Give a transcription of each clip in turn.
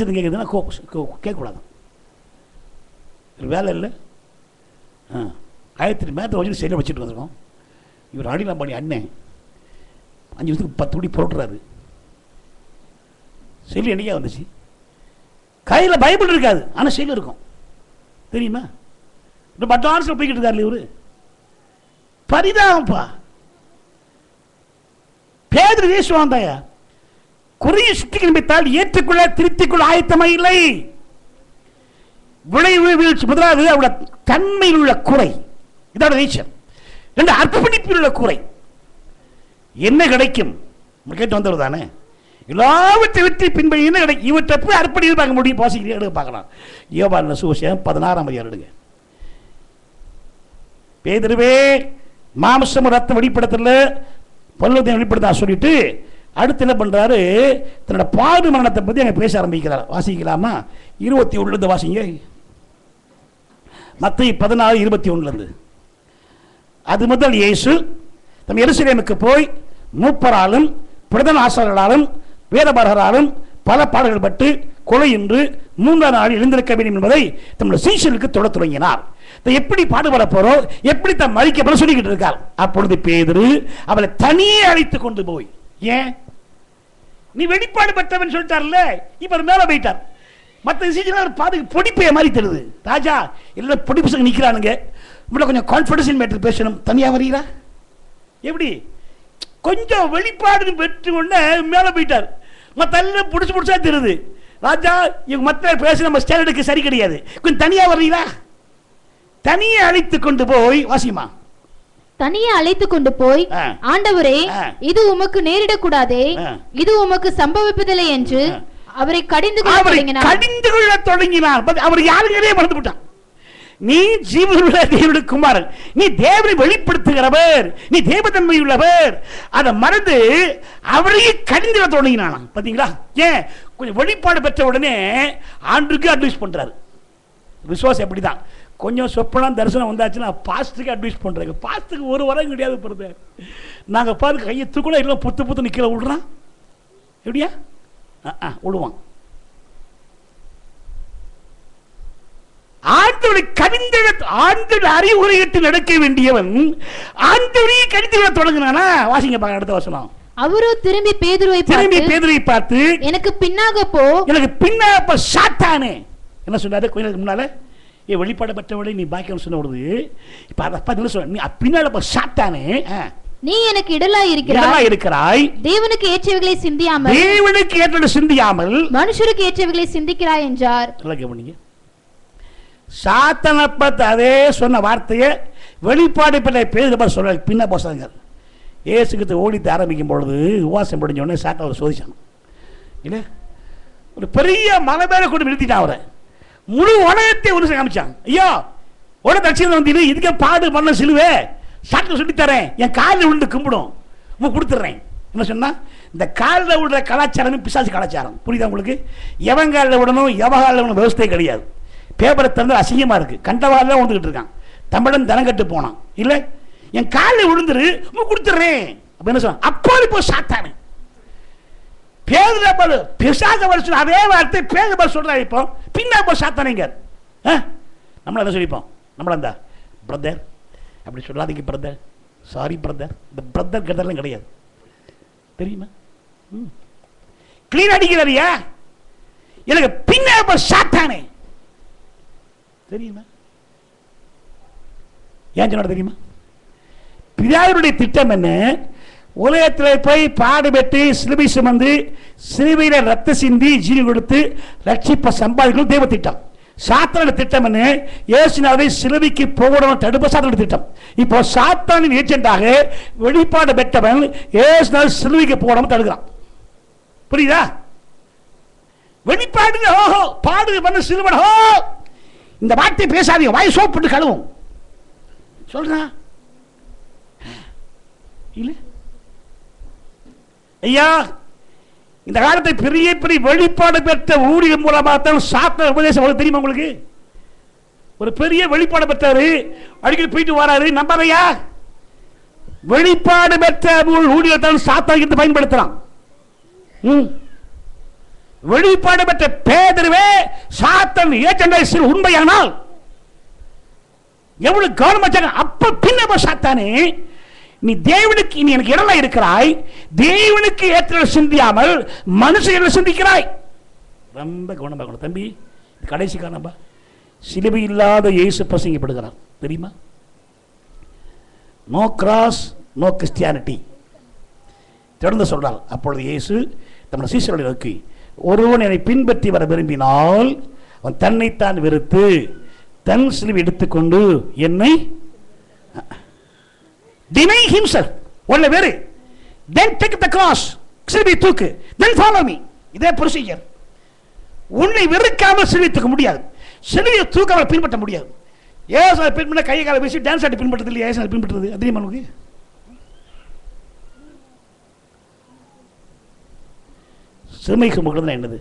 கேட்குதுன்னா கேட்கக்கூடாது. வேலை இல்லை. 1000 மேட்டர் வச்சு செயலில் வச்சுட்டு வந்துருக்கோம். இவர் அடிலாம்பாடி அண்ணன் 5 வருஷத்துக்கு 10 கோடி புரட்டுறாரு. செல்லு என்னைக்கா வந்துச்சு? கையில் பைபிள் இருக்காது, ஆனால் செல்லு இருக்கும். தெரியுமா? ரொம்ப அட்வான்ஸில் போய்கிட்டு இருக்காரு இவரு. பரிதாபம்ப்பா. பேதுரு பேசுவான் தாயா, குறைய சுட்டி நிமித்தால் ஏற்றுக்கொள்ள திருத்திக்கொள்ள ஆயத்தமாக இல்லை. விளைவு வீழ்ச்சி. முதலாவது அவருடைய தன்மையில் உள்ள குறை, இதோட நேச்சர். 2 அர்ப்பணிப்பில் உள்ள குறை. என்ன கிடைக்கும் கேட்டு வந்தவர் தானே. எல்லாவற்றை வெற்றி பின்பற்றி என்ன கிடைக்கும்? இவற்றை போய் அர்ப்பணித்து பார்க்க முடியும். பாசிக்கிறீங்க, எடுக்க பார்க்கலாம். யோவான் சுவிசேஷம் 16ஆம் அதிகாரம் எடுங்க. பேதுருவே, மாம்சம் ரத்தம் வெளிப்படுத்தல, பல்லவத்தை வெளிப்படுத்த சொல்லிட்டு அடுத்து என்ன பண்றாரு? தன்னோட பாடு மரணத்தை பற்றி அங்கே பேச ஆரம்பிக்கிறார். வாசிக்கலாமா? 21 வாசிங்க. மத்தேயு 14:21. அது முதல் இயேசு தம் எருசலேமுக்கு போய் மூப்பராலும் பிரதான ஆசாரியர்களாலும் வேதபாரகராலும் பல பாடுகள் பட்டு கொலையின்றி 3ஆம் நாள் எழுந்திருக்க வேண்டும் என்பதை தம்முடைய சீஷர்களுக்கு தொட தொடங்கினார். எப்படி பாடுபட போறோம், எப்படி தான் மறிக்க போற சொல்லிக்கிட்டு இருக்கார். அப்பொழுது பேதுரு அவளை தனியே அழைத்து கொண்டு போய், ஏன் நீ வெளிப்பாடு பெற்றவன் சொல்லிட்டார்ல, இப்ப மேல போயிட்டார். மற்ற சீசன் பாதுக்கு பொடிப்பைய மாதிரி தெரியுது. ராஜா எல்லாம் பொடி பசங்க நிக்கிறானுங்க, இவ்வளவு கொஞ்சம் கான்பிடன்ஸ் மேட்டர் பேசணும், தனியா வரீங்களா? எப்படி கொஞ்சம் வெளிப்பாடு பெற்று கொண்டு மேல போயிட்டார். மற்ற எல்லாம் புடிச்சு புடிச்சா தெரியுது. ராஜா இவங்க மற்ற பேச நம்ம ஸ்டாண்டர்டுக்கு சரி கிடையாது, கொஞ்சம் தனியா வரீங்களா? தனியே அழைத்து கொண்டு போய், வாசிமா, தனியே அழைத்து கொண்டு போய், ஆண்டவரே இது உமக்கு நேரிடக்கூடாதே, இது உமக்கு சம்பவிப்பதில்லை என்று அவரை கடிந்து கொள்ள தொடங்கினார். அவர் யாருக்கிறே மறந்து விட்டான். நீ ஜீவனுள்ள தேவனுடைய குமாரன், நீ தேவனை வெளிப்படுத்துகிறவர், நீ தேவதன்மை உள்ளவர், அதை மறந்து அவரையே கடிந்து கொள்ள தொடங்கினான். பாத்தீங்களா? ஏன் கொஞ்சம் வெளிப்பாடு பெற்ற உடனே ஆண்டுக்கு அட்வைஸ் பண்றாரு. விசுவாசம் எப்படிதான், கொஞ்சம் சொப்பனம் தரிசனம் வந்தாச்சுன்னா பாஸ்டருக்கு அட்வைஸ் பண்றாங்க. பாஸ்டருக்கு ஒரு வரம் கிடையாது. போறது நாங்க பாருங்க, கையை தூக்கணும் இல்லை, புத்து புத்து நிக்கல விடுறான். எப்படியா விடுவான். ஆண்டவரை கடிந்து ஆண்டவர் அறிவுரையிட்டு நடக்க வேண்டியவன் ஆண்டவரையே கடிந்து விட தொடங்கினானா? வாசிங்க பாருங்க அடுத்த வசனம். அவரோ திரும்பி பேதுருவை பார்த்து, எனக்கு பின்னாக போ, எனக்கு பின்னாக போ சாத்தானே. என்ன சொன்னாரு கொஞ்சம் முன்னால? வெளிப்பாடு பெற்றவளை நீ பாக்கியம் சொன்ன பொழுது இப்ப அப்பா என்ன சொல்ற? நீ பின்னால போ சாத்தானே, நீ எனக்கு இடலாய் இருக்கிறாய், தேவனுக்கு ஏற்றவைகளை சிந்தியாமல் மனுஷருக்கு ஏற்றவைகளை சிந்திக்கிறாய் என்றார். சாத்தான பார்த்து அதே சொன்ன வார்த்தையை வெளிப்பாடு பெற்ற பேதுரு சொல்ற பின்ன போசாங்க. இயேசுக்கு ஓடித்து ஆரம்பிக்கும் பொழுது உபவாசம் முடிஞ்ச உடனே சாத்தான சோதிச்சாங்க. இல்ல ஒரு பெரிய மலை மேல கொண்டு நிறுத்திட்டான். அவரை முழு உலகத்தை ஒரு காமிச்சாங்க. ஐயோ உட தட்சிணம் வந்து இதுக்கே பாடு பண்ண சிலுவே சாட்டில் சொல்லித்தரேன், என் காலில் விழுந்து கும்பிடும், கொடுத்துட்றேன். என்ன சொன்னா? இந்த காலில் விடுற கலாச்சாரமே பிசாசு கலாச்சாரம். புரியுதா உங்களுக்கு? எவன் காலில் விடணும் எவன் காலில் விடணும் விவசாயம் கிடையாது. பேப்பரை திறந்து அசிங்கமா இருக்கு, கண்டவாதில் வந்துகிட்டு இருக்கான். தமிழன் தனங்கட்டு போனான். இல்ல என் காலில் விழுந்துரு கொடுத்துட்றேன் அப்படின்னு சொன்னான். அப்போ இப்போ சாத்தானே பேதுரு பிசாச வருஷம் அதே வார்த்தை பேதுரு சொல்றாரு. இப்போ பின்னா இப்போ சாத்தானேங்க. நம்மள என்ன சொல்லிப்போம்? நம்மள அந்த பிரதர் அப்படி சொல்லாதீங்க பிரதர், சாரி பிரதர். இந்த பிரதர் கெட்டதெல்லாம் கிடையாது, தெரியுமா? கிளீன் அடிக்கிறாரியா? எனக்கு பின்ன சாத்தானே தெரியுமா? ஏன் சொன்ன தெரியுமா? பிதாவுடைய திட்டம் என்ன? உலகத்தில் போய் பாடுபட்டு சிலுவை சுமந்து சிலுவையில ரத்த சிந்தி ஜீவி கொடுத்து ரட்சிப்ப சம்பாதிக்கணும் தேவ திட்டம். சாத்தான திட்டம் என்ன? இயேசுவை சிலுவைக்கு போகணும் தடுப்பு சாத்தான திட்டம். இப்போ சாத்தானின் ஏஜென்டாக வெளிப்பாடு பெற்றவன் இயேசுவை சிலுவைக்கு போகணும் தடுக்கிறான். புரியுதா? வெளிப்பாடு ஓஹோ பாடு பண்ண சிலுவன் ஹோ இந்த வார்த்தை பேசாதீங்க, வாய் சோப்பிட்டு கழுவும் சொல்றான். இல்ல ஐயா, இந்த காலத்தை பெரிய பெரிய வெளிப்பாடு பெற்ற ஊழியம் மூலமாக தான் சாத்தான உபதேசம் தெரியுமா உங்களுக்கு? ஒரு பெரிய வெளிப்பாடு பெற்றாரு, அடிக்கடி போயிட்டு வராரு, நம்பாதையா? வெளிப்பாடு பெற்ற ஊழியத்தான் சாத்தான் பயன்படுத்தலாம். வெளிப்பாடு பெற்ற பேதுருவே சாத்தான் ஏஜென்ட் உண்மையானால் எவ்வளவு கவனமா அப்ப பின்ன சாத்தானே, நீ தேவனுக்கு நீ எனக்கு இடமா இருக்கிறாய், தேவனுக்கு ஏற்ற சிந்தியாமல் மனுஷன் சிந்திக்கிறாய். ரொம்ப கவனமாக தம்பி, கடைசி காரணப்பா, சிலுவை இல்லாத இயேசு பிரசங்கப்படுகிறார் தெரியுமா? நோ கிராஸ் நோ கிறிஸ்டியானிட்டி தொடர்ந்து சொல்றார். அப்பொழுது இயேசு தம்முடைய சீஷர்களை நோக்கி, ஒருவன் என்னை பின்பற்றி வர விரும்பினால் அவன் தன்னைத்தான் வெறுத்து தன் சிலுவை எடுத்துக்கொண்டு என்னை deny himself, ஒன்றை வேறு, then take the cross, சிலுவை தூக்கு, then follow me. இதே ப்ரொசீஜர். உன்னை வெறுக்காமல் சிலுவை தூக்க முடியாது, சிலுவையை தூக்காமல் பின்பற்ற முடியாது. ஏசு பின்பற்ற கையை காலை பேசி டான்ஸ் ஆடி பின்பற்றது இல்லையா? ஏசு பின்பற்றது அதிகமாக நமக்கு சிறுமை சுமக்கிறது என்னது?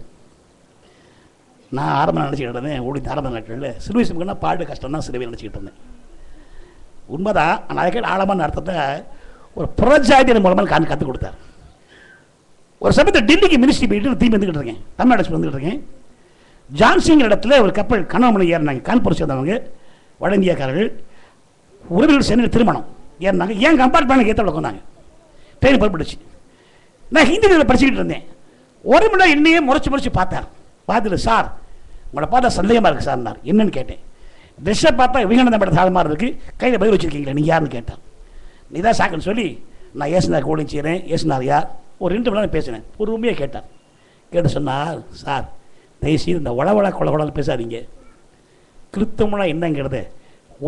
நான் ஆரம்பம் நினச்சிக்கிட்டு இருந்தேன், ஓடி ஆரம்ப நாட்களில் சிலுவை சுமக்கணும்னா பாடு கஷ்டம் தான் சிலுவை நினச்சிக்கிட்டு இருந்தேன். உண்மைதான். ஆனால் அதுக்கே ஆழமான அர்த்தத்தை ஒரு புறஜாதியின் மூலமாக கற்றுக் கொடுத்தார். ஒரு சமயத்தில் டெல்லிக்கு மினிஸ்ட்ரி போயிட்டு தீ வந்துக்கிட்டு இருக்கேன், தமிழ்நாடு வந்துக்கிட்டு இருக்கேன். ஜான்சிங் இடத்துல ஒரு கப்பல் கனவுமணி ஏறினாங்க, கான்பூர் சேர்ந்தவங்க வட இந்தியாக்காரர்கள், உறவுகள் சேர்ந்து திருமணம் ஏறினாங்க. ஏன் கம்பார்ட்மெண்ட் ஏற்ற வந்தாங்க, ட்ரெயின் புறப்பட்டுச்சு. நான் ஹிந்தியில் படிச்சுக்கிட்டு இருந்தேன். ஒரு மணி நேரம் என்னையே முறைச்சு பார்த்தார். பார்த்துட்டு, சார் உங்களை பார்த்தா சந்தேகமாக இருக்குது சார். என்னன்னு கேட்டேன். ட்ரெஸ்ஸை பார்த்தா விவேகானந்த பட சாதமாக இருக்குது, கையில் பதில் வச்சுருக்கீங்களா, நீங்கள் யாருன்னு கேட்டான். நீ தான் சாக்குன்னு சொல்லி நான் ஏசுனார் கோடிங் செய்கிறேன். ஏசுனார் யார்? ஒரு 2 மணி நேரம் பேசினேன். ஒரு உண்மையாக கேட்டார். கேட்டு சொன்னார், சார் தயவுசெய்து இந்த உளவள கொலன்னு பேசாதீங்க, கிறிஸ்தவனா என்னங்கிறத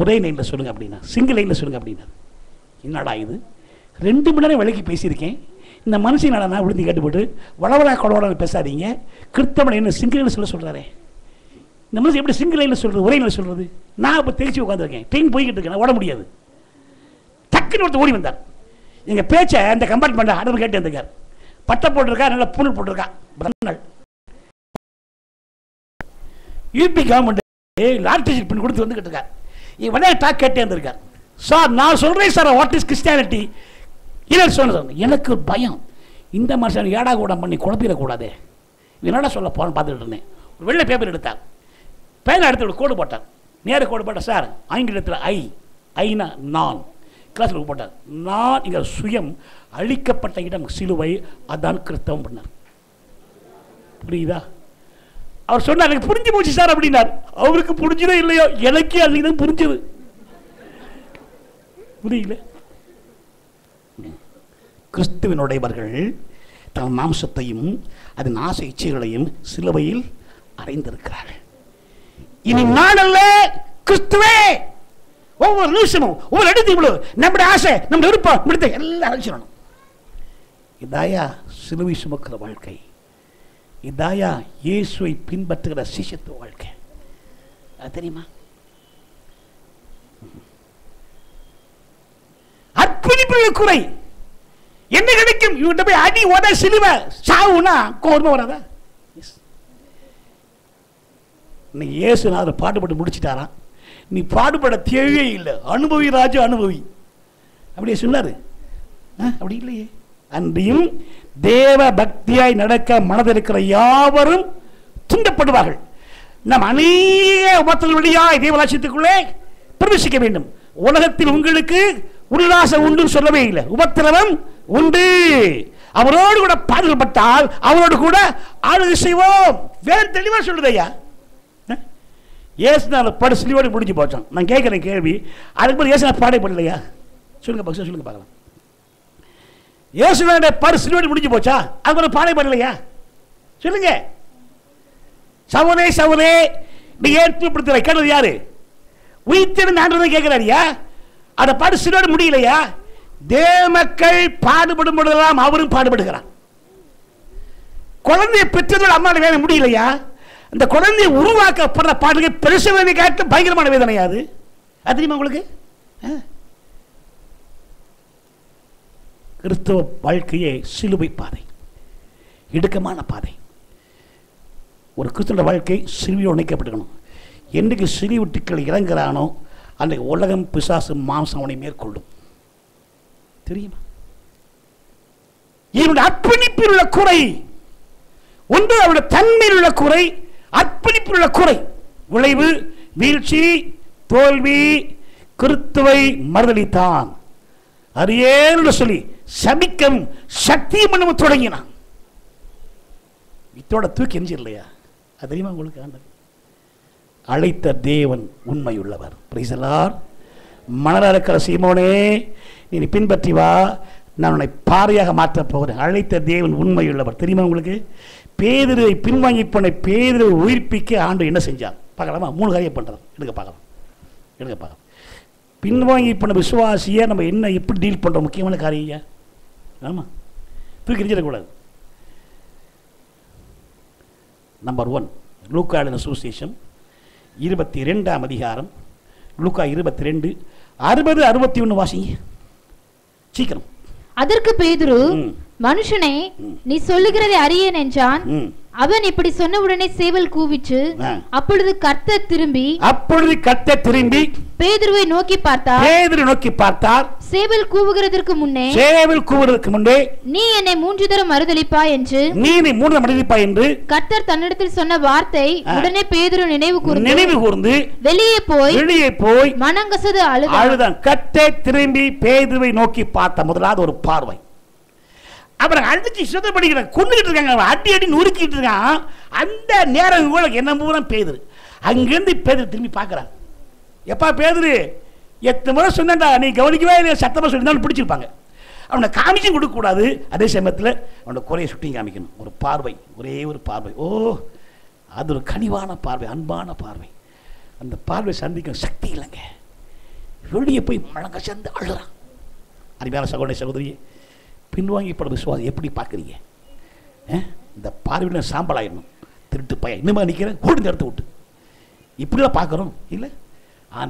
ஒரே லைனில் சொல்லுங்கள் அப்படின்னா, சிங்கிள் லைனில் சொல்லுங்கள் அப்படின்னா. என்னடா இது, 2 மணி நேரம் விலைக்கு பேசியிருக்கேன், இந்த மனுஷன் நான் விழுந்து கேட்டுப்பட்டு வளவளா கொலவளன்னு பேசாதீங்க, கிறிஸ்தவனை என்ன சிங்கிள் லைனில் சொல்கிறாரே, இந்த மனுஷன் எப்படி சிங்கிள் லைனில் சொல்கிறது, ஒரே லைனில் சொல்கிறது? நான் இப்போ தெரிச்சு உட்காந்துருக்கேன், ட்ரெயின் போய்கிட்டு இருக்கேன், ஓட முடியாது. டக்குன்னு ஒருத்தர் ஓடி வந்தார். எங்கள் பேச்சை அந்த கம்பார்ட்மெண்ட்டை அடுத்து கேட்டு வந்திருக்கார். பட்டை போட்டிருக்கா, நல்லா பூணல் போட்டிருக்கா, பிரதமர் யூபி கவர்மெண்ட் லாட்டரி பண்ணி கொடுத்து வந்துக்கிட்டு இருக்கார். இவனே டாக் கேட்டே இருந்திருக்கார். சார் நான் சொல்கிறேன் சார், வாட் இஸ் கிறிஸ்டியானிட்டி? இல்லை சொன்ன எனக்கு ஒரு பயம், இந்த மனுஷன் ஏடா கூட பண்ணி குழப்பிடக்கூடாது, என்னடா சொல்ல போகிறேன்னு பார்த்துக்கிட்டு இருந்தேன். ஒரு வெள்ளை பேப்பர் எடுத்தார், பேனை எடுத்து கோடு போட்டார், நேர கோடு போட்டார். சார் ஆங்கிலத்தில் ஐனா நான், கிளாஸில் போட்டார். நான் இங்கே சுயம் அழிக்கப்பட்ட இடம் சிலுவை, அதான் கிறிஸ்தவம் பண்ணார். புரியுதா? அவர் சொன்னார், எனக்கு புரிஞ்சு போச்சு சார் அப்படின்னார். அவருக்கு புரிஞ்சதோ இல்லையோ, எனக்கே அன்னைக்கு தான் புரிஞ்சது. புரியல? கிறிஸ்துவனுடையவர்கள் தன் மாம்சத்தையும் அதன் ஆசை இச்சைகளையும் சிலுவையில் அறைந்திருக்கிறார்கள். இனி நான் அல்ல, கிறிஸ்துவே. ஒவ்வொரு நிமிஷமும் ஒவ்வொரு இடத்தையும் நம்முடைய ஆசை, நம்முடைய விருப்பம், நம்முடைய எல்லாம் அழிச்சிடணும். இதாயா சிலுவை சுமக்கிற வாழ்க்கை, இதாயா இயேசுவை பின்பற்றுகிற சிஷ்யத்துவ வாழ்க்கை. அது தெரியுமா? அர்ப்பணிப்பு குறை என்ன கிடைக்கும்? இவன்கிட்ட போய் அடி உத சிலுவை சாவுனா கோர்மை வராதா? இன்னைக்கு இயேசுநாதர் பாடுபட்டு முடிச்சிட்டாராம். நீ பாடுபட தேவையே இல்லை, அனுபவி ராஜா அனுபவி, அப்படியே சொன்னாரு. அப்படி இல்லையே. அன்றியும் தேவ பக்தியாய் நடக்க மனதிருக்கிற யாவரும் துன்பப்படுவார்கள். நம் அநேக உபத்திரங்கள் வழியாய் தேவராட்சியத்துக்குள்ளே பிரவேசிக்க வேண்டும். உலகத்தில் உங்களுக்கு உல்லாசம் உண்டு சொல்லவே இல்லை, உபத்திரவம் உண்டு. அவரோடு கூட பாடுபட்டால் அவரோடு கூட ஆளுகை செய்வோம். வேற தெளிவா சொல்லுது ஐயா. ஏசுனால பாடு சிலுவையோடு முடிஞ்சு போச்சான். நான் கேட்கிறேன் கேள்வி, அதுக்கு போது ஏசுனா பாடே பண்ணலையா? சொல்லுங்க பக்ஷ, சொல்லுங்க பார்க்கலாம். ஏசுனால பாடு சிலுவையோடு முடிஞ்சு போச்சா? அது ஒரு பாடே பண்ணலையா? சொல்லுங்க. சவுனே சவுனே நீ ஏற்படுத்துற கேட்டது யாரு? உயிர்த்தெழுந்த ஆண்டவரை கேட்கிறாரியா? அதை பாடு சிலுவையோடு முடியலையா? தேவ மக்கள் பாடுபடும் பொழுதெல்லாம் அவரும் பாடுபடுகிறார். குழந்தையை பெற்றதோடு அம்மாவோட வேலை முடியலையா? அந்த குழந்தையை உருவாக்கப்படுற பாடுகை பெருசு வேலை காட்ட பயங்கரமான வேதனையாது. அது தெரியுமா உங்களுக்கு? கிறிஸ்தவ வாழ்க்கையே சிலுவை பாதை, இடுக்கமான பாதை. ஒரு கிறிஸ்தவ வாழ்க்கை சிலுவையோடு இணைக்கப்பட்டுக்கணும். என்றைக்கு சிலுவை விட்டுக்கள் இறங்குறானோ அன்றைக்கு உலகம் பிசாசு மாம்சம் அவனை மேற்கொள்ளும். தெரியுமா? இவனுடைய அர்ப்பணிப்பில் உள்ள குறை. ஒன்று அவருடைய தன்மையில் உள்ள குறை, அர்ப்பணிப்பில் உள்ள குறை. விளைவு வீழ்ச்சி, தோல்வி. கிறிஸ்துவை மறுதலித்தான். அறியேன்னு சொல்லி சபிக்கம் சத்தியம் பண்ண தொடங்கினான். இதோட தூக்கி எஞ்சி இல்லையா? அது தெரியுமா உங்களுக்கு? ஆண்டவர் அழைத்த தேவன் உண்மையுள்ளவர். Praise the Lord. மணலா இருக்கிற சீமோனே, நீ பின்பற்றி வா, நான் உன்னை பாறையாக மாற்றப் போகிறேன். அழைத்த தேவன் உண்மையுள்ளவர். தெரியுமா உங்களுக்கு? பேதுருவை பின்வாங்கி போன பேதுருவை உயிர்ப்பிக்க ஆண்டவர் என்ன செஞ்சார் பார்க்கலாமா? 3 காரியம் பண்ணுறார். எடுக்க பார்க்கலாம். பின்வாங்கி போன விசுவாசியை நம்ம என்ன எப்படி டீல் பண்ணுறோம்? முக்கியமான காரியம். ஆமாம், தூக்கி எறிஞ்சிடக்கூடாது. நம்பர் 1, லூக்கா எழுதின சுவிசேஷம் 22ஆம் அதிகாரம், லூக்கா 22 60 61 வாசிங்க சீக்கிரம். அதற்கு பேதுரு, மனுஷனே, நீ சொல்லுகிறதை அறியேன் என்றான். அவன் இப்படி சொன்ன உடனே சேவல் கூவிற்று. அப்பொழுது கர்த்தர் திரும்பி பேதுருவை நோக்கி பார்த்தார். சேவல் கூவுகிறதற்கு முன்னே நீ என்னை 3 தரம் மறுதலிப்பாய் என்று கர்த்தர் தன்னிடத்தில் சொன்ன வார்த்தை உடனே பேதுரு நினைவு கூர்ந்து வெளியே போய் மனங்கசது அழுதான். கர்த்தர் திரும்பி பேதுருவை நோக்கி பார்த்த முதலாவது ஒரு பார்வை. அப்புறம் அடிச்சு சுத்தப்படுகிறாங்க, கொண்டுகிட்டு இருக்காங்க, அடி நுறுக்கிட்டு இருக்கான். அந்த நேரம் என்ன பூரா பேதுரு அங்கிருந்து பேதுரு திரும்பி பார்க்குறாங்க. எப்பா பேதுரு, எத்தனை முறை சொன்னா நீ கவனிக்கவே இல்லை, சத்தமாக சொல்லியிருந்தாலும் பிடிச்சிருப்பாங்க. அவனை காமிச்சும் கொடுக்கக்கூடாது, அதே சமயத்தில் அவனோட குறையை சுட்டி காமிக்கணும். ஒரு பார்வை, ஒரே ஒரு பார்வை. ஓ, அது ஒரு கனிவான பார்வை, அன்பான பார்வை. அந்த பார்வை சந்திக்க சக்தி இல்லைங்க. வெளியே போய் மழங்க சேர்ந்து அழுறான். அருமையான சகோதரி சகோதரியே, பின்வாங்கி பட விசுவாசம் எப்படி பார்க்குறீங்க? இந்த பார்வையில் சாம்பல் ஆயிடணும். திருட்டு பையன் இன்னுமா நிற்கிறேன், ஓடி எடுத்து விட்டு இப்படிலாம் பார்க்குறோம் இல்லை?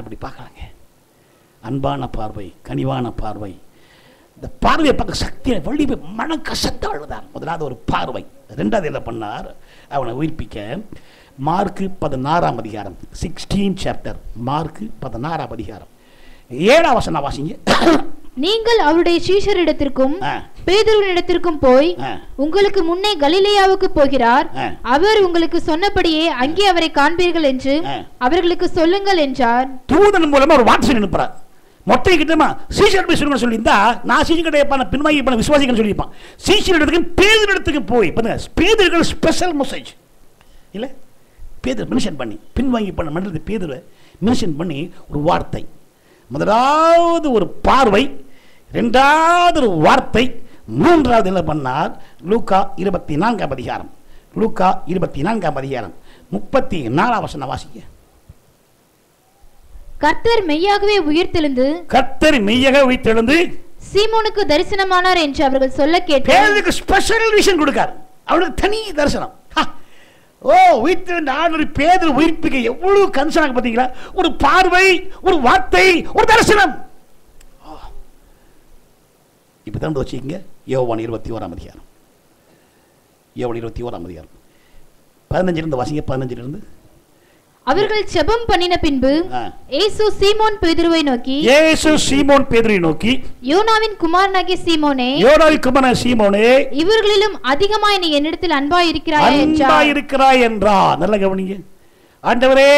இப்படி பார்க்குறாங்க. அன்பான பார்வை, கனிவான பார்வை. இந்த பார்வையை பார்க்க சக்தியை வெளியே போய் மனம் கசந்து அழுதார். முதலாவது ஒரு பார்வை. 2வது என்ன பண்ணார்? அவனை உயிர்ப்பிக்க மார்க்கு 16ஆம் அதிகாரம் 16 சாப்டர், மார்க்கு 16ஆம் அதிகாரம் 7ஆம் வசனம் வாசிங்க. நீங்கள் அவருடைய சீஷரிடத்திற்கும் பேதுருவினிடத்திற்கும் போய் உங்களுக்கு முன்னே கலிலேயாவுக்கு போகிறார், அவர் உங்களுக்கு சொன்னபடியே அங்கே அவரை காண்பீர்கள் என்று அவர்களுக்கு சொல்லுங்கள் என்றார். தூதன் மூலமா ஒரு வார்த்தை அனுப்புறார். மொட்டை கிட்டமா சீஷர் போய் சொல்லுங்க சொல்லியிருந்தா, நான் சீஷர் கிட்ட பின்வாங்கி பண்ண விசுவாசிகள் சொல்லியிருப்பான். சீஷர் இடத்துக்கு பேதுரு இடத்துக்கு போய் பேதுருக்கள் ஸ்பெஷல் மெசேஜ் இல்லை? பேதுரு மென்ஷன் பண்ணி பின்வாங்கி பண்ண மண்டலத்தை பேதுரு மென்ஷன் பண்ணி ஒரு வார்த்தை. முதலாவது ஒரு பார்வை, 2வது ஒரு வார்த்தை, 3வது என்ன பண்ணார்? லூக்கா 24ஆம் அதிகாரம், லூக்கா 24ஆம் அதிகாரம் 34ஆம் வசனம் வாசிங்க. கர்த்தர் மெய்யாகவே உயிர்த்தெழுந்து சீமோனுக்கு தரிசனமானார் என்று அவர்கள் சொல்ல கேட்டு ஸ்பெஷல் விஷன் கொடுக்கார். அவனுக்கு தனி தரிசனம். ஓ, உயிர்த்தெழுந்த ஆண்டவர் பேதுரு உயிர்ப்பிக்க எவ்வளவு கன்சர்ன் பார்த்தீங்களா? ஒரு பார்வை, ஒரு வார்த்தை, ஒரு தரிசனம். இப்போ தான் வச்சுக்கோங்க. யோவான் 21ஆம் அதிகாரம், யோவான் 21ஆம் அதிகாரம் 15 வாசிங்க. 15 அவர்கள் ஜெபம் பண்ணின பின்பு இயேசு சீமோன் பேதுருவை நோக்கி யோனாவின் குமாரனாகிய சீமோனே, இவர்களிலும் அதிகமாய் நீ என்னிடத்தில் அன்பாய் இருக்கிறாய் என்றார். நல்ல கவனிங்க. ஆண்டவரே,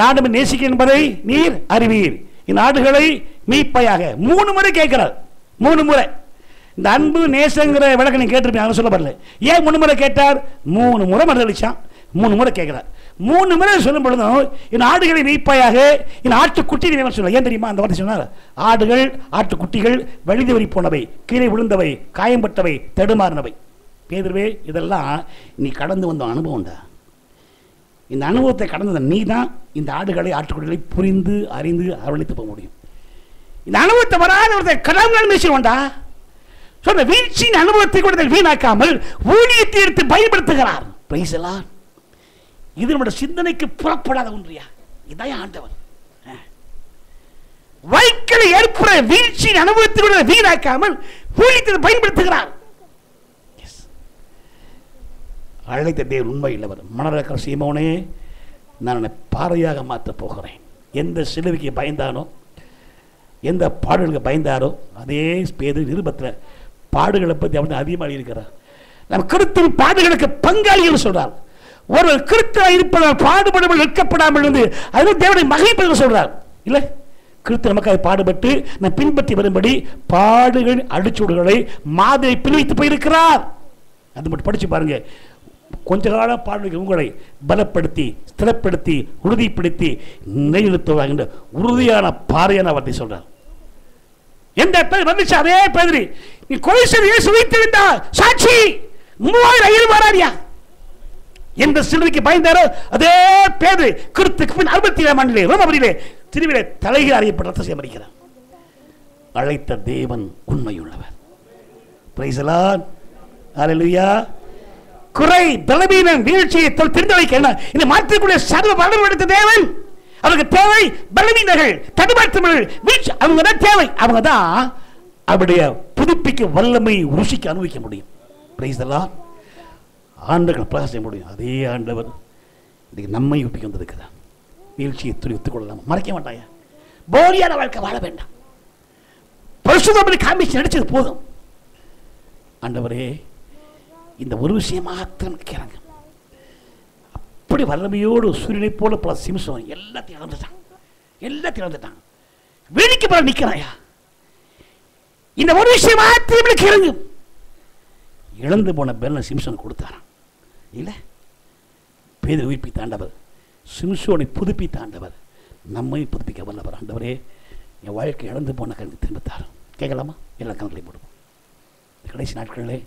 நாடு நேசிக்க என்பதை நீர் அறிவீர், இந்நாடுகளை மீட்பாயாக. 3 முறை கேட்கிறார். 3 முறை. இந்த அன்பு நேசங்கிற விளக்கம் நீங்க கேட்டிருப்பீங்க, சொல்ல வரல. ஏன் 3 முறை கேட்டார்? 3 முறை மறுதளிச்சான், 3 முறை கேட்கிறார். 3 முறை சொல்லும் பொழுதும் என் ஆடுகளை மேய்ப்பாயாக, என் ஆட்டுக்குட்டி சொல்ல. ஏன் தெரியுமா அந்த வார்த்தை சொன்னார்? ஆடுகள், ஆட்டுக்குட்டிகள் வழிதவறி போனவை, கீழே விழுந்தவை, காயம்பட்டவை, தடுமாறினவை. பேதுருவே, இதெல்லாம் நீ கடந்து வந்த அனுபவம் தான். இந்த அனுபவத்தை கடந்த நீ தான் இந்த ஆடுகளை, ஆட்டுக்குட்டிகளை புரிந்து அறிந்து அரவணைத்து போக முடியும். இந்த அனுபவத்தை வராத ஒருத்தர் கடவுள் பேசுவோண்டா. சொன்ன வீழ்ச்சியின் அனுபவத்தை கூட வீணாக்காமல் ஊழியத்தை எடுத்து பயன்படுத்துகிறார். Price the Lord. இது நம்முடைய சிந்தனைக்கு புறப்படாத ஒன்றியா? இதான் ஆண்டவர். வைக்கலை ஏற்பட வீழ்ச்சியின் அனுபவத்தை கூட வீணாக்காமல் ஊழியத்தை பயன்படுத்துகிறார். அழைத்த தேவன் உண்மை இல்லவர். மணலக்கிற சீமோனே, நான் என்னை பாறையாக மாற்றப் போகிறேன். எந்த சிலுவைக்கு பயந்தானோ, எந்த பாடுகளுக்கு பயந்தாரோ, அதே பேதுரு நிருபத்தில் பாடுகளை பற்றி அவன் அதிகமாக இருக்கிறார். நம் கிறிஸ்துவின் பாடுகளுக்கு பங்காளிகள் சொல்றார். ஒரு கிறிஸ்துவ இருப்பதால் பாடுபடாமல் நிற்கப்படாமல் இருந்து அது தேவனை மகிமைப்படுத்த சொல்றார். இல்லை, கிறிஸ்து நமக்காக பாடுபட்டு நாம் பின்பற்றி வரும்படி பாடுகளின் அடிச்சூடுகளை மாதிரி பிரிவித்து போயிருக்கிறார். அது மட்டும் படிச்சு பாருங்க. கொஞ்ச காலம் பாடுகள் உங்களை பலப்படுத்தி ஸ்திரப்படுத்தி உறுதிப்படுத்தி நிலைநிறுத்துவாங்க. உறுதியான பாறையான வார்த்தை சொல்றார். எந்த பேர் வந்துச்சு? அதே பேர். நீ கொலை செய்ய சுவைத்திருந்தா சாட்சி 3000 வராடியா எந்த சிலுவைக்கு பயந்தாரோ அதே பேர் கிறிஸ்துக்கு பின் 67ஆம் ஆண்டிலே ரோமாபுரியிலே திருவிழா தலையை அறியப்பட்ட ரத்த சேமரிக்கிறார். அழைத்த தேவன் உண்மையுள்ளவர். Praise the Lord. ஹல்லேலூயா. குறை பலவீனம் வீழ்ச்சியை தெரிந்து வைக்க இந்த மாற்றக்கூடிய சர்வ வல்லமை எடுத்த தேவன். அவருக்கு தேவை பலவீனர்கள், தடுமாற்றங்கள், வீழ்ச்சி. அவங்க தான் தேவை. அவங்க தான் அவருடைய புதுப்பிக்க வல்லமை ருசிக்க அனுபவிக்க முடியும். Praise the Lord. ஆண்டவர்கள் பிரகாசம் முடியும். அதே ஆண்டவர் இன்னைக்கு நம்மை ஒப்பிக்க வந்திருக்கிறார். வீழ்ச்சியை துணித்துக் கொள்ளலாம். மறைக்க மாட்டாயா? போலியான வாழ்க்கை வாழ வேண்டாம். பரிசுத்தத்தை காமிச்சு நடிச்சது போதும். ஆண்டவரே, இந்த ஒரு விஷயம் மாத்திரம் கேளுங்க. அப்படி வல்லமையோடு சூரியனை போல பல சிம்சம் எல்லாத்தையும் இழந்துட்டான். வேடிக்கை போல நிற்கிறாயா? இந்த ஒரு விஷயம் மாத்திரம் கேளுங்க. இழந்து போன பெல்ல சிம்சன் கொடுத்தாராம். இல்லை, பேதுரு உயிர்ப்பித்த ஆண்டவர், சிம்சோனை புதுப்பித்த ஆண்டவர், நம்மை புதுப்பிக்க வல்லவர். ஆண்டவரே, என் வாழ்க்கை இழந்து போன கருத்து திரும்பத்தாரும். கேட்கலாமா? எல்லா கணக்களையும் போடுவோம். கடைசி நாட்களிலே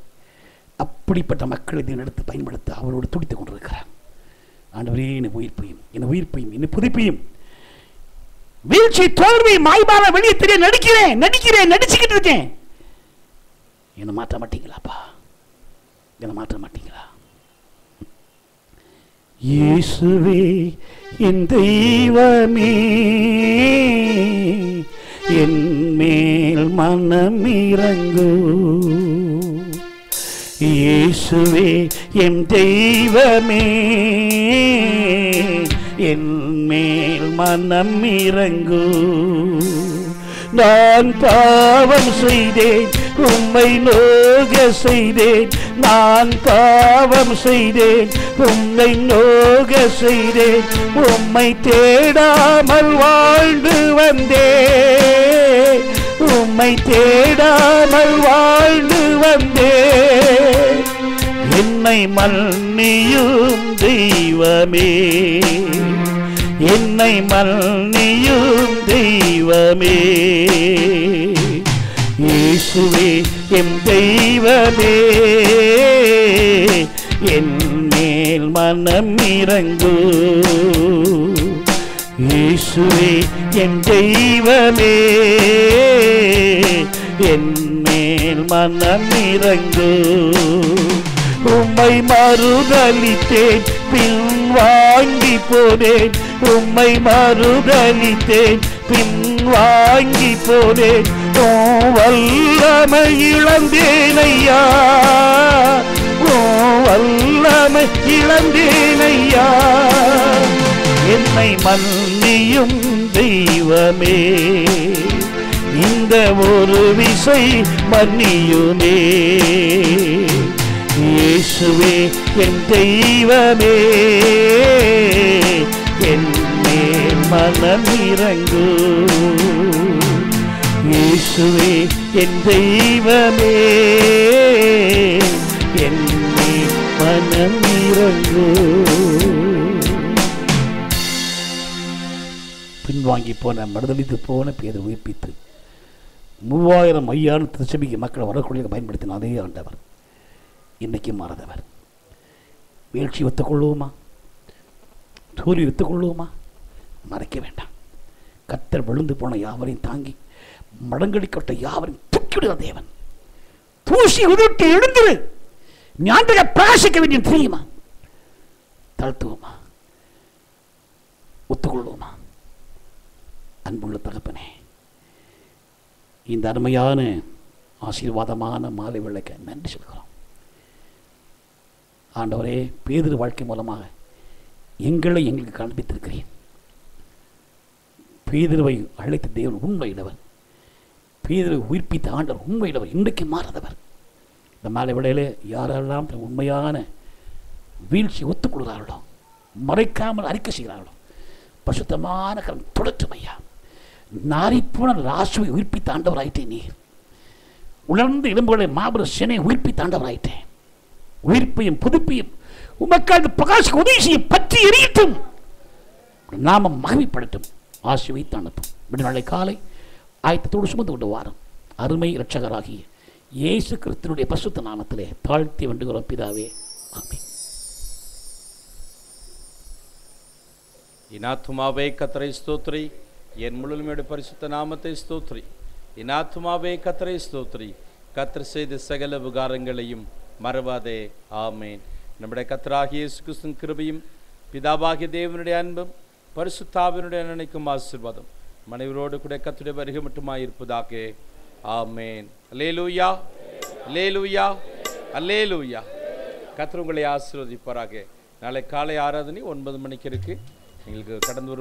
அப்படிப்பட்ட மக்களை எடுத்து பயன்படுத்த அவரோடு துடித்துக் கொண்டிருக்கிறார். ஆண்டவரே, என்னை உயிர்ப்பையும் என்னை புதுப்பியும். வீழ்ச்சி தோல்வி மாய்பால வெளியே தெரிய நடிச்சுக்கிட்டு இருக்கேன். என்னை மாற்ற மாட்டீங்களாப்பா? என்னை மாற்ற மாட்டீங்களா? இயேசுவே என் தெய்வமே, என் மேல் மனம் இறங்கு. இயேசுவே என் தெய்வமே, என் மேல் மனம் இறங்கு. நான் பாவம் செய்தேன், உம்மை நோக செய்தேன். நான் பாவம் செய்தேன், உம்மை நோக செய்தேன். உம்மை தேடாமல் வாழ்ந்து வந்தேன், உம்மை தேடாமல் வாழ்ந்து வந்தேன். என்னை மன்னியும் தெய்வமே, என்னை மன்னியும் தெய்வமே. இயேசுவே என் தெய்வமே, என் மேல் மனம் இறங்கு. இயேசுவே என் தெய்வமே, என் மேல் மனம் இறங்கு. உம்மை மறுதலித்தேன், பின் வாங்கி போனேன். உம்மை மறுதலித்தேன், பின் வாங்கி போனேன். ஓ வல்லமை இழந்தேனையா, ஓ வல்லமை இழந்தேனையா. என்னை மன்னியும் தெய்வமே, இந்த ஒரு விசை மன்னியுமே. இயேசுவே என் தெய்வமே, என் மேல் மனம் இறங்கு. இயேசுவே என் தெய்வமே, என் மேல் மனம் இறங்கு. பின்வாங்கி போன மறுதளித்து போன பேரை உயிர்ப்பித்து 3000 ஐயாயிரம் திருச்சபைக்கு மக்கள் வரக்கூடிய பயன்படுத்தின அதே ஆண்டவர் இன்னைக்கு மாறாதவர். வீழ்ச்சி ஒத்துக்கொள்ளுவோமா? தோல்வி ஒத்துக்கொள்ளுவோமா? மறைக்க வேண்டாம். கர்த்தர் விழுந்து போன யாவரையும் தாங்கி மடங்கடிக்கப்பட்ட யாவரையும் தூக்கிவிடுகிற தேவன். தூசி உதிர்த்து எழுந்துரு. ஞானத்தை பிரகாசிக்க வேண்டிய தெரியுமா? தாழ்த்துவோமா? ஒத்துக்கொள்வோமா? அன்புள்ள தகப்பனே, இந்த அருமையான ஆசீர்வாதமான மாலை வேளைக்கு நன்றி சொல்கிறோம். ஆண்டவரே, பேதுரு வாழ்க்கை மூலமாக எங்களை எங்களுக்கு காண்பித்திருக்கிறேன். பேதுருவை அழைத்த தேவன் உண்மையிடவர். பேதுருவை உயிர்ப்பித்த ஆண்டவர் உண்மையிடவர். இன்றைக்கு மாறாதவர். இந்த மாலை வேளையிலே யாரெல்லாம் உண்மையான வீழ்ச்சி ஒத்துக்கொள்கிறார்களோ, மறைக்காமல் அறிக்கை செய்கிறார்களோ, பரிசுத்தமான கரம் தொடட்டும் ஐயா. நாரிப்போன ராசுவை உயிர்ப்பித்த ஆண்டவராயிட்டே நீர். உலர்ந்த எலும்புகளை மாபெரும் சினை உயிர்ப்பித்த ஆண்டவராயிட்டேன். உயிர்ப்பையும் புதுப்பையும் உமக்காக பிரகாசிக்க உதவி செய்ய பற்றி எரியட்டும். நாம மகிமைப்படட்டும். ஆசி வைத்து அனுப்பும். விடுநாளை காலை ஆயத்தத்தோடு சுமந்து கொண்டு வாரம் அருமை இரட்சகராகிய இயேசு கிறிஸ்துவினுடைய பரிசுத்த நாமத்திலே தாழ்த்தி வேண்டுகிறோம் பிதாவே, ஆமென். என் ஆத்துமாவே கர்த்தரை ஸ்தோத்திரி, என் முழுமையோட பரிசுத்த நாமத்தை ஸ்தோத்திரி. என் ஆத்துமாவே கர்த்தரை ஸ்தோத்திரி, கர்த்தர் செய்த சகல உபகாரங்களையும் மறவாதே. ஆமேன். நம்முடைய கர்த்தராகிய இயேசு கிறிஸ்துவின் கிருபையும் பிதாவாகிய தேவனுடைய அன்பும் பரிசுத்தாவினுடைய நினைக்கும் ஆசீர்வாதம் மனைவரோடு கூட கர்த்தருடைய வருகை மட்டுமாயிருப்பதாக. ஆமேன். அல்லேலூயா, அல்லேலூயா, அல்லேலூயா. கர்த்தர் உங்களை ஆசீர்வதிப்பாராக. நாளை காலை ஆராதனை 9 மணிக்கு இருக்கு. எங்களுக்கு கடந்து வரும்